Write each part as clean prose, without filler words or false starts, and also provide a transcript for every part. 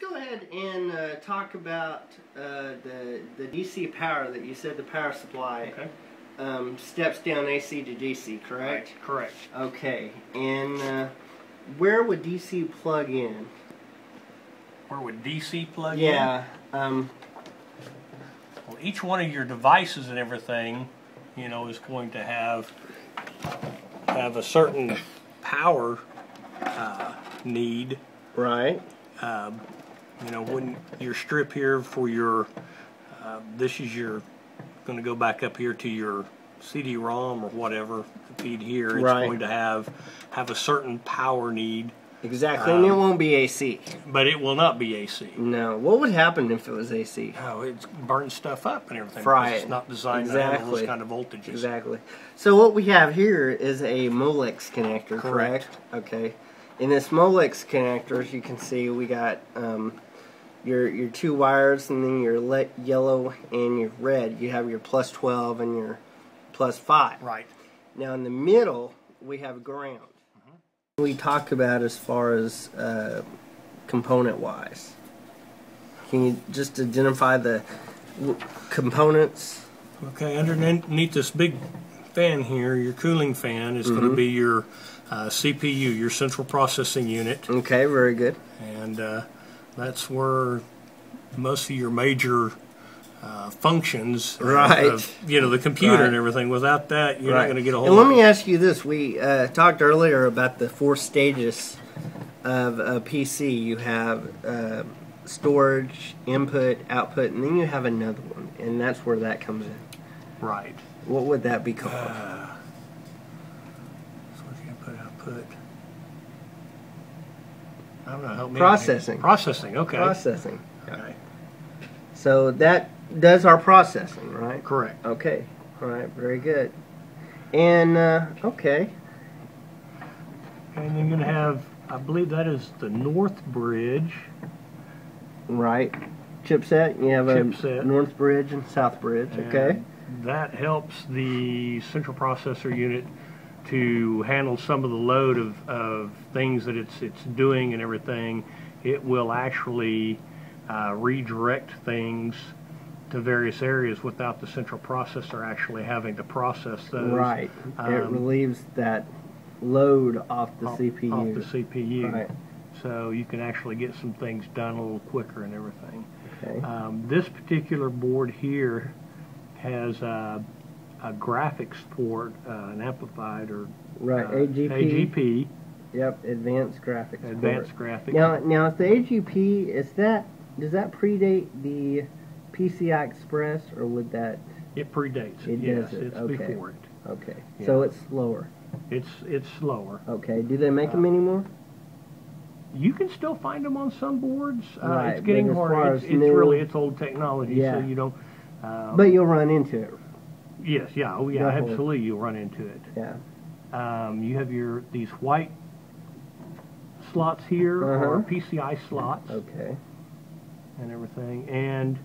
go ahead and talk about the DC power that you said the power supply steps down AC to DC, correct? Right, correct. Okay, and where would DC plug in? Where would DC plug in? Yeah. Well, each one of your devices and everything, you know, is going to have a certain power need. Right. You know, when your strip here for your, this is your, going to go back up here to your CD-ROM or whatever, feed here. It's going to have a certain power need. Exactly, and it won't be AC. But it will not be AC. No. What would happen if it was AC? Oh, it burns stuff up and everything. Right. It's not designed to handle those kind of voltages. Exactly. So what we have here is a Molex connector, correct? Okay. In this Molex connector, as you can see, we got your two wires, and then your yellow and your red. You have your plus 12 and your plus 5. Right. Now in the middle, we have ground. We talk about as far as component-wise. Can you just identify the components? Okay, underneath this big fan here, your cooling fan is going to be your CPU, your central processing unit. Okay, very good. And that's where most of your major functions, you know, the computer and everything. Without that, you're not going to get a whole lot. And let me ask you this. We talked earlier about the 4 stages of a PC. You have storage, input, output, and then you have another one, and that's where that comes in. Right. What would that be called? Input, output. I don't know. Help me. Processing. Processing, okay. Processing. Okay. So that does our processing, right? Correct. Okay. All right. Very good. And okay. And then you're going to have, I believe that is the North Bridge. Right. Chipset. You have a Chipset. North Bridge and South Bridge. Okay. That helps the central processor unit to handle some of the load of things that it's doing and everything. It will actually redirect things to various areas without the central processor actually having to process those. Right. It relieves that load off the CPU. Off the CPU. Right. So you can actually get some things done a little quicker and everything. Okay. This particular board here has a graphics port, an amplified or AGP. Yep, advanced graphics. Advanced graphics. Now, if the AGP does that predate the PCI Express, or would that? It predates. Yes, it's before it. Okay, yeah. So it's slower. It's slower. Okay. Do they make them anymore? You can still find them on some boards. Right, it's getting harder. It's old technology, so you don't. But you'll run into it. Yes, yeah, oh yeah, Definitely. absolutely. You'll run into it. Yeah. You have these white slots here, or PCI slots. Okay. And everything, and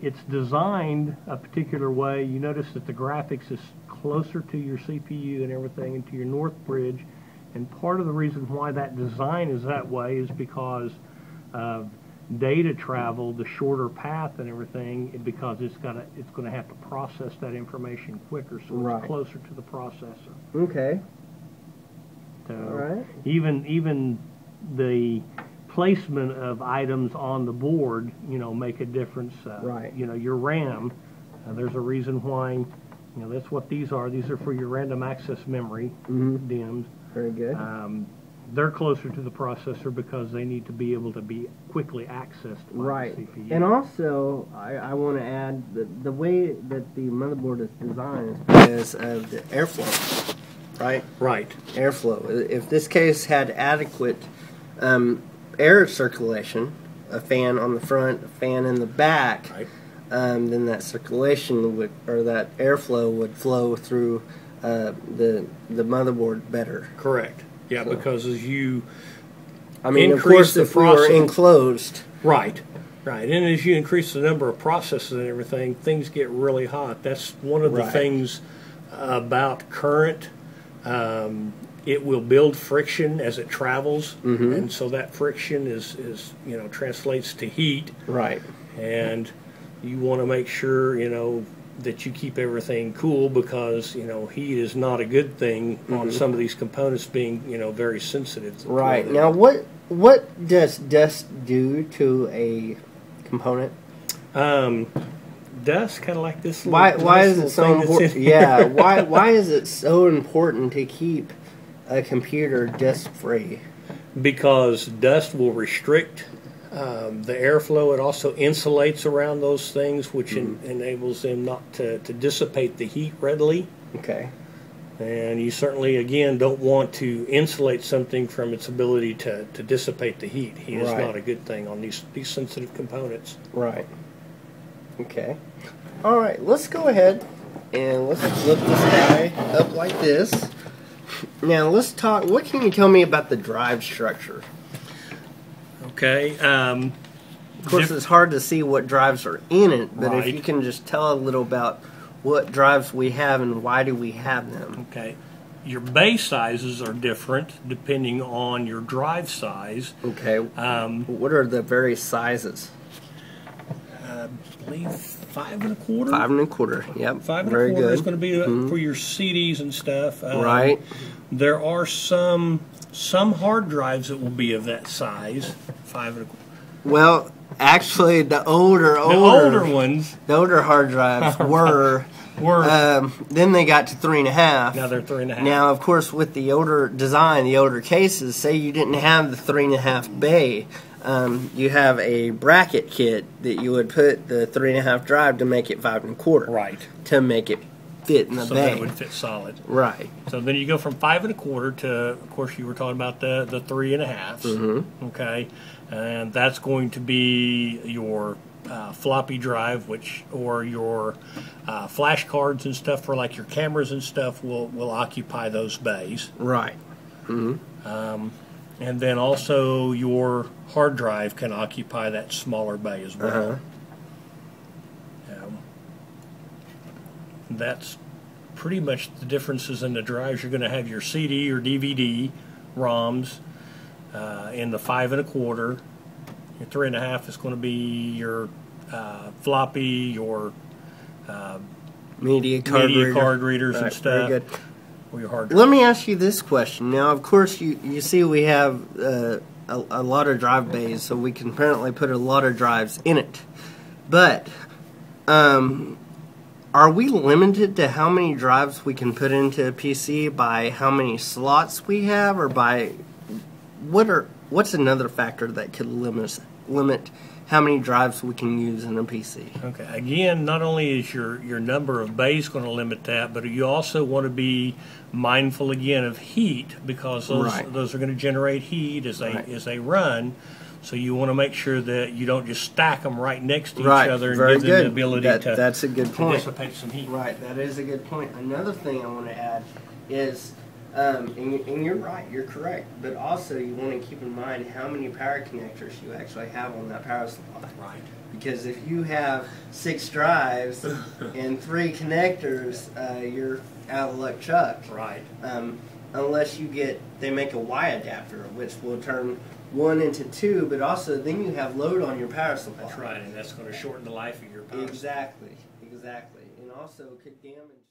it's designed a particular way. You notice that the graphics is closer to your CPU and everything, and to your North Bridge. And part of the reason why that design is that way is because of data travel, the shorter path and everything, because it's going to have to process that information quicker, so it's closer to the processor. Okay. So even the placement of items on the board, you know, make a difference. You know, your RAM, there's a reason why, you know, that's what these are. These are for your random access memory, DIMMs. Very good. They're closer to the processor because they need to be able to be quickly accessed by the CPU. And also, I want to add that the way that the motherboard is designed is because of the airflow, right? Right. Airflow. If this case had adequate air circulation, a fan on the front, a fan in the back, then that circulation that airflow would flow through the motherboard better. Correct. Yeah, because as you of course, if we were enclosed. Right. And as you increase the number of processes and everything, things get really hot. That's one of the things about current it will build friction as it travels, and so that friction is translates to heat. Right. And you want to make sure that you keep everything cool, because heat is not a good thing on some of these components being very sensitive. Right. Now, what does dust do to a component? Dust, kind of like this. Why is it so important? Yeah. Why is it so important to keep a computer dust free? Because dust will restrict the airflow. It also insulates around those things, which enables them not to dissipate the heat readily. Okay. And you certainly, again, don't want to insulate something from its ability to dissipate the heat. Heat is not a good thing on these sensitive components. Right. Okay. All right, let's go ahead and let's flip this guy up like this. Now, let's talk. What can you tell me about the drive structure? Okay. Of course, it's hard to see what drives are in it, but Right. if you can just tell a little about what drives we have and why do we have them. Okay. Your bay sizes are different depending on your drive size. Okay. What are the various sizes? I believe 5 1/4. 5 1/4. Yep. 5 Very 1/4 good. is going to be for your CDs and stuff. Right. There are some hard drives that will be of that size, 5 1/4. Well, actually, the older ones, the older hard drives were. Then they got to 3 1/2. Now they're 3 1/2. Now, of course, with the older design, the older cases, say you didn't have the 3 1/2 bay, you have a bracket kit that you would put the 3 1/2 drive to make it 5 1/4. Right. To make it fit in the So bay. that it would fit solid. Right. So then you go from 5 1/4 to, of course, you were talking about the 3 1/2s. Okay, and that's going to be your floppy drive, or your flash cards and stuff for like your cameras and stuff will occupy those bays. Right. And then also your hard drive can occupy that smaller bay as well. That's pretty much the differences in the drives. You're going to have your CD or DVD ROMs in the 5 1/4. Your 3 1/2 is going to be your floppy, your Media card readers and stuff. Very good. Or your hard drive. Let me ask you this question. Now, of course, you see we have a lot of drive bays, so we can apparently put a lot of drives in it. But are we limited to how many drives we can put into a PC by how many slots we have, or by what's another factor that could limit how many drives we can use in a PC? Okay. Again, not only is your number of bays going to limit that, but you also want to be mindful again of heat, because those are going to generate heat as they run. So you want to make sure that you don't just stack them right next to each other and Very give them good. the ability That's a good point. dissipate some heat. Right, that is a good point. Another thing I want to add is, and you're right, you're correct, but also you want to keep in mind how many power connectors you actually have on that power supply. Right. Because if you have 6 drives and 3 connectors, you're out of luck, Chuck. Right. Unless they make a Y adapter, which will turn 1 into 2, but also then you have load on your power supply. That's right, and that's going to shorten the life of your power supply. Exactly, and also could damage